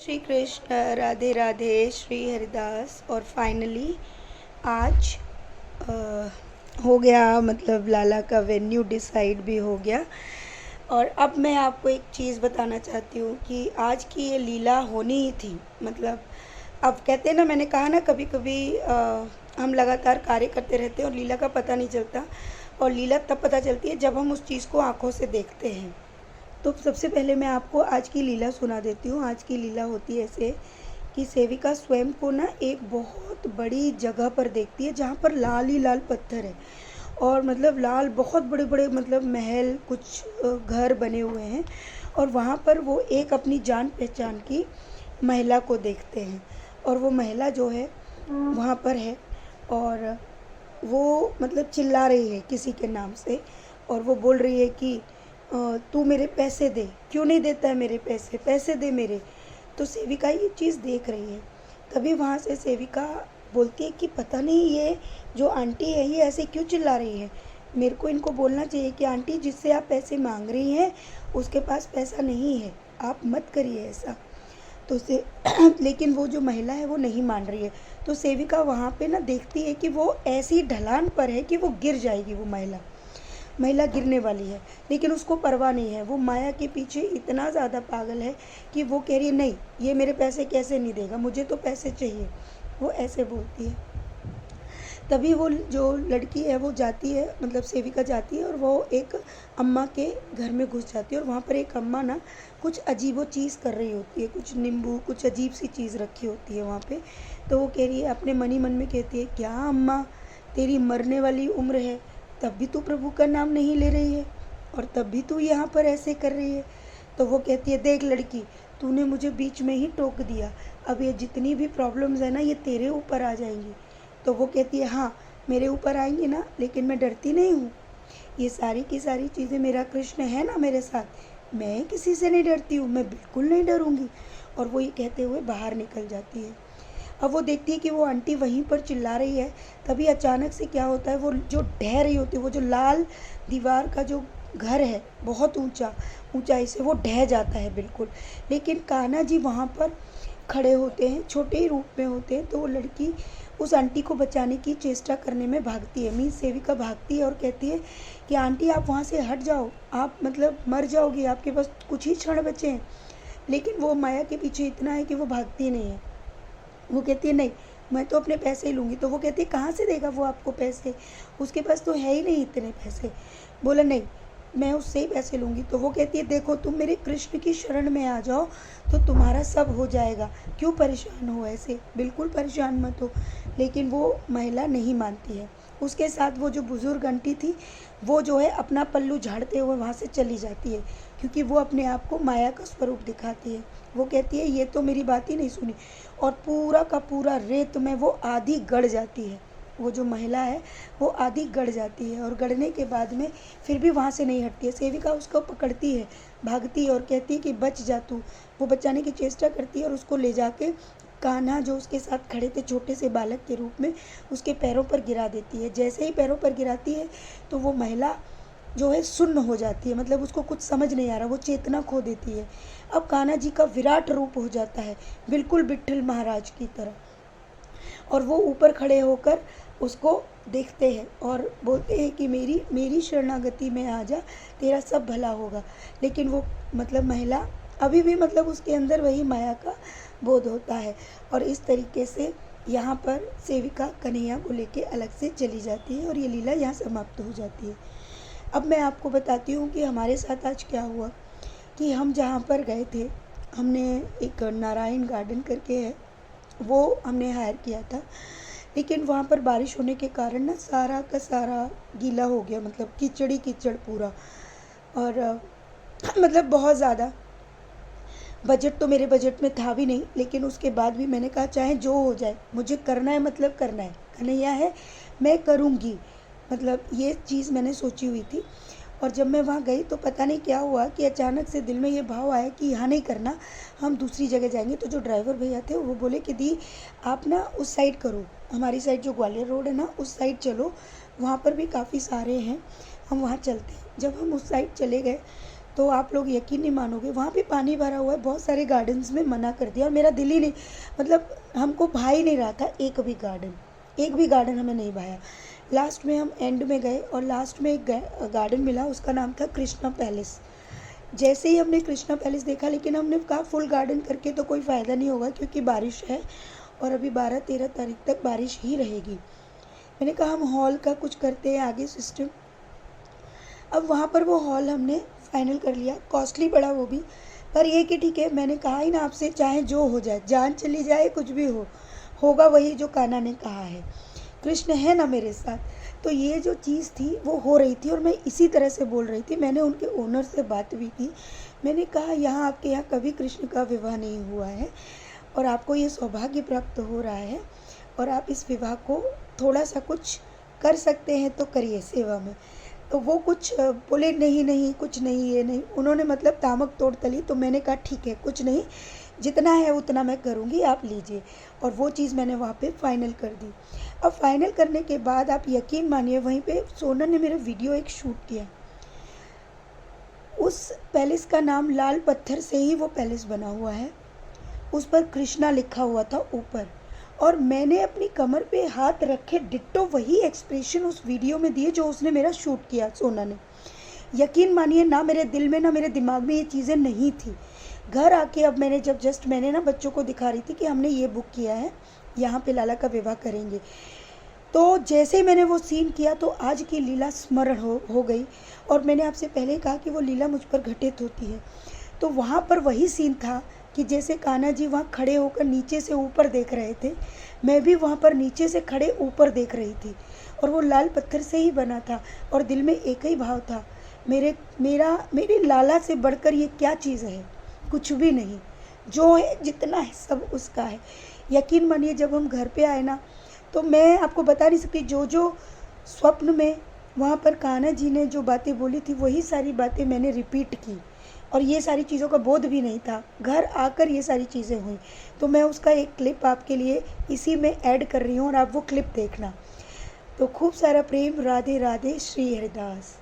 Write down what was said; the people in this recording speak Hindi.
श्री कृष्ण, राधे राधे, श्री हरिदास। और फाइनली आज हो गया, मतलब लाला का वेन्यू डिसाइड भी हो गया। और अब मैं आपको एक चीज़ बताना चाहती हूँ कि आज की ये लीला होनी ही थी। मतलब अब कहते हैं ना, मैंने कहा ना, कभी कभी हम लगातार कार्य करते रहते हैं और लीला का पता नहीं चलता। और लीला तब पता चलती है जब हम उस चीज़ को आंखों से देखते हैं। तो सबसे पहले मैं आपको आज की लीला सुना देती हूँ। आज की लीला होती है ऐसे कि सेविका स्वयं को ना एक बहुत बड़ी जगह पर देखती है जहाँ पर लाल ही लाल पत्थर है। और मतलब लाल बहुत बड़े बड़े, मतलब महल, कुछ घर बने हुए हैं। और वहाँ पर वो एक अपनी जान पहचान की महिला को देखते हैं। और वो महिला जो है वहाँ पर है, और वो मतलब चिल्ला रही है किसी के नाम से। और वो बोल रही है कि तू मेरे पैसे दे, क्यों नहीं देता है मेरे पैसे, पैसे दे मेरे। तो सेविका ये चीज़ देख रही है। तभी वहाँ से सेविका बोलती है कि पता नहीं ये जो आंटी है ये ऐसे क्यों चिल्ला रही है। मेरे को इनको बोलना चाहिए कि आंटी, जिससे आप पैसे मांग रही हैं उसके पास पैसा नहीं है, आप मत करिए ऐसा। तो से लेकिन वो जो महिला है वो नहीं मान रही है। तो सेविका वहाँ पे ना देखती है कि वो ऐसी ढलान पर है कि वो गिर जाएगी। वो महिला महिला गिरने वाली है, लेकिन उसको परवाह नहीं है। वो माया के पीछे इतना ज़्यादा पागल है कि वो कह रही है, नहीं, ये मेरे पैसे कैसे नहीं देगा, मुझे तो पैसे चाहिए। वो ऐसे बोलती है। तभी वो जो लड़की है वो जाती है, मतलब सेविका जाती है और वो एक अम्मा के घर में घुस जाती है। और वहाँ पर एक अम्मा ना कुछ अजीबो चीज़ कर रही होती है, कुछ नींबू, कुछ अजीब सी चीज़ रखी होती है वहाँ पे। तो वो कह रही है, अपने मन ही मन में कहती है, क्या अम्मा, तेरी मरने वाली उम्र है, तब भी तू प्रभु का नाम नहीं ले रही है, और तब भी तू यहाँ पर ऐसे कर रही है। तो वो कहती है, देख लड़की, तूने मुझे बीच में ही टोक दिया, अब ये जितनी भी प्रॉब्लम्स है ना ये तेरे ऊपर आ जाएंगी। तो वो कहती है, हाँ मेरे ऊपर आएंगी ना, लेकिन मैं डरती नहीं हूँ। ये सारी की सारी चीज़ें मेरा कृष्ण है ना मेरे साथ, मैं किसी से नहीं डरती हूँ, मैं बिल्कुल नहीं डरूँगी। और वो ये कहते हुए बाहर निकल जाती है। अब वो देखती है कि वो आंटी वहीं पर चिल्ला रही है। तभी अचानक से क्या होता है, वो जो ढह रही होती है, वो जो लाल दीवार का जो घर है बहुत ऊंचा, ऊंचाई से वो ढह जाता है बिल्कुल। लेकिन कान्हा जी वहाँ पर खड़े होते हैं, छोटे ही रूप में होते हैं। तो वो लड़की उस आंटी को बचाने की चेष्टा करने में भागती है। मीन्स सेविका भागती है और कहती है कि आंटी आप वहाँ से हट जाओ, आप मतलब मर जाओगी, आपके पास कुछ ही क्षण बचे हैं। लेकिन वो माया के पीछे इतना है कि वो भागती नहीं है। वो कहती है, नहीं, मैं तो अपने पैसे ही लूँगी। तो वो कहती है, कहाँ से देगा वो आपको पैसे, उसके पास तो है ही नहीं इतने पैसे। बोला, नहीं, मैं उससे ही पैसे लूँगी। तो वो कहती है, देखो तुम मेरे कृष्ण की शरण में आ जाओ तो तुम्हारा सब हो जाएगा, क्यों परेशान हो ऐसे, बिल्कुल परेशान मत हो। लेकिन वो महिला नहीं मानती है। उसके साथ वो जो बुज़ुर्ग आंटी थी वो जो है अपना पल्लू झाड़ते हुए वहाँ से चली जाती है, क्योंकि वो अपने आप को माया का स्वरूप दिखाती है। वो कहती है, ये तो मेरी बात ही नहीं सुनी। और पूरा का पूरा रेत में वो आधी गड़ जाती है। वो जो महिला है वो आधी गड़ जाती है, और गड़ने के बाद में फिर भी वहाँ से नहीं हटती है। सेविका उसको पकड़ती है, भागती है और कहती है कि बच जा तू। वो बचाने की चेष्टा करती है और उसको ले जाके कान्हा जो उसके साथ खड़े थे छोटे से बालक के रूप में, उसके पैरों पर गिरा देती है। जैसे ही पैरों पर गिराती है तो वो महिला जो है सुन्न हो जाती है, मतलब उसको कुछ समझ नहीं आ रहा, वो चेतना खो देती है। अब कान्हा जी का विराट रूप हो जाता है, बिल्कुल विट्ठल महाराज की तरह। और वो ऊपर खड़े होकर उसको देखते हैं और बोलते हैं कि मेरी मेरी शरणागति में आ जा, तेरा सब भला होगा। लेकिन वो मतलब महिला अभी भी, मतलब उसके अंदर वही माया का बोध होता है। और इस तरीके से यहाँ पर सेविका कन्हैया को लेके अलग से चली जाती है और ये लीला यहाँ समाप्त हो जाती है। अब मैं आपको बताती हूँ कि हमारे साथ आज क्या हुआ। कि हम जहाँ पर गए थे, हमने एक नारायण गार्डन करके है, वो हमने हायर किया था। लेकिन वहाँ पर बारिश होने के कारण ना सारा का सारा गीला हो गया, मतलब कीचड़ ही कीचड़ पूरा। और मतलब बहुत ज़्यादा बजट तो मेरे बजट में था भी नहीं, लेकिन उसके बाद भी मैंने कहा चाहे जो हो जाए, मुझे करना है, मतलब करना है, कन्हैया है, मैं करूँगी। मतलब ये चीज़ मैंने सोची हुई थी। और जब मैं वहाँ गई तो पता नहीं क्या हुआ कि अचानक से दिल में ये भाव आया कि यहाँ नहीं करना, हम दूसरी जगह जाएंगे। तो जो ड्राइवर भैया थे वो बोले कि दी आप ना उस साइड करो, हमारी साइड जो ग्वालियर रोड है ना उस साइड चलो, वहाँ पर भी काफ़ी सारे हैं, हम वहाँ चलते हैं। जब हम उस साइड चले गए तो आप लोग यकीन नहीं मानोगे, वहाँ पे पानी भरा हुआ है, बहुत सारे गार्डन्स में मना कर दिया और मेरा दिल ही नहीं, मतलब हमको भा ही नहीं रहा था एक भी गार्डन हमें नहीं भाया। लास्ट में हम एंड में गए और लास्ट में एक गार्डन मिला, उसका नाम था कृष्णा पैलेस। जैसे ही हमने कृष्णा पैलेस देखा, लेकिन हमने कहा फुल गार्डन करके तो कोई फ़ायदा नहीं होगा क्योंकि बारिश है और अभी 12-13 तारीख तक बारिश ही रहेगी। मैंने कहा हम हॉल का कुछ करते हैं आगे सिस्टम। अब वहाँ पर वो हॉल हमने फाइनल कर लिया, कॉस्टली पड़ा वो भी, पर ये कि ठीक है, मैंने कहा ही ना आपसे, चाहे जो हो जाए, जान चली जाए, कुछ भी होगा वही जो कान्हा ने कहा है, कृष्ण है ना मेरे साथ। तो ये जो चीज़ थी वो हो रही थी और मैं इसी तरह से बोल रही थी। मैंने उनके ओनर से बात भी की, मैंने कहा यहाँ आपके यहाँ कभी कृष्ण का विवाह नहीं हुआ है और आपको ये सौभाग्य प्राप्त हो रहा है और आप इस विवाह को थोड़ा सा कुछ कर सकते हैं तो करिए सेवा में। तो वो कुछ बोले नहीं कुछ नहीं, ये नहीं, उन्होंने मतलब तामक तोड़ तली। तो मैंने कहा ठीक है, कुछ नहीं, जितना है उतना मैं करूँगी, आप लीजिए। और वो चीज़ मैंने वहाँ पे फाइनल कर दी। अब फाइनल करने के बाद आप यकीन मानिए, वहीं पे सोनल ने मेरा वीडियो एक शूट किया। उस पैलेस का नाम लाल पत्थर से ही वो पैलेस बना हुआ है, उस पर कृष्णा लिखा हुआ था ऊपर, और मैंने अपनी कमर पे हाथ रखे डिट्टो वही एक्सप्रेशन उस वीडियो में दिए जो उसने मेरा शूट किया सोना ने। यकीन मानिए, ना मेरे दिल में ना मेरे दिमाग में ये चीज़ें नहीं थी। घर आके अब मैंने मैंने ना बच्चों को दिखा रही थी कि हमने ये बुक किया है, यहाँ पे लाला का विवाह करेंगे। तो जैसे ही मैंने वो सीन किया तो आज की लीला स्मरण हो गई। और मैंने आपसे पहले कहा कि वो लीला मुझ पर घटित होती है। तो वहाँ पर वही सीन था कि जैसे कान्हा जी वहाँ खड़े होकर नीचे से ऊपर देख रहे थे, मैं भी वहाँ पर नीचे से खड़े ऊपर देख रही थी। और वो लाल पत्थर से ही बना था और दिल में एक ही भाव था, मेरे लाला से बढ़कर ये क्या चीज़ है, कुछ भी नहीं, जो है जितना है सब उसका है। यकीन मानिए, जब हम घर पे आए ना, तो मैं आपको बता नहीं सकती, जो स्वप्न में वहाँ पर कान्हा जी ने जो बातें बोली थी वही सारी बातें मैंने रिपीट की और ये सारी चीज़ों का बोध भी नहीं था। घर आकर ये सारी चीज़ें हुई। तो मैं उसका एक क्लिप आपके लिए इसी में ऐड कर रही हूँ और आप वो क्लिप देखना। तो खूब सारा प्रेम, राधे राधे, श्री हरिदास।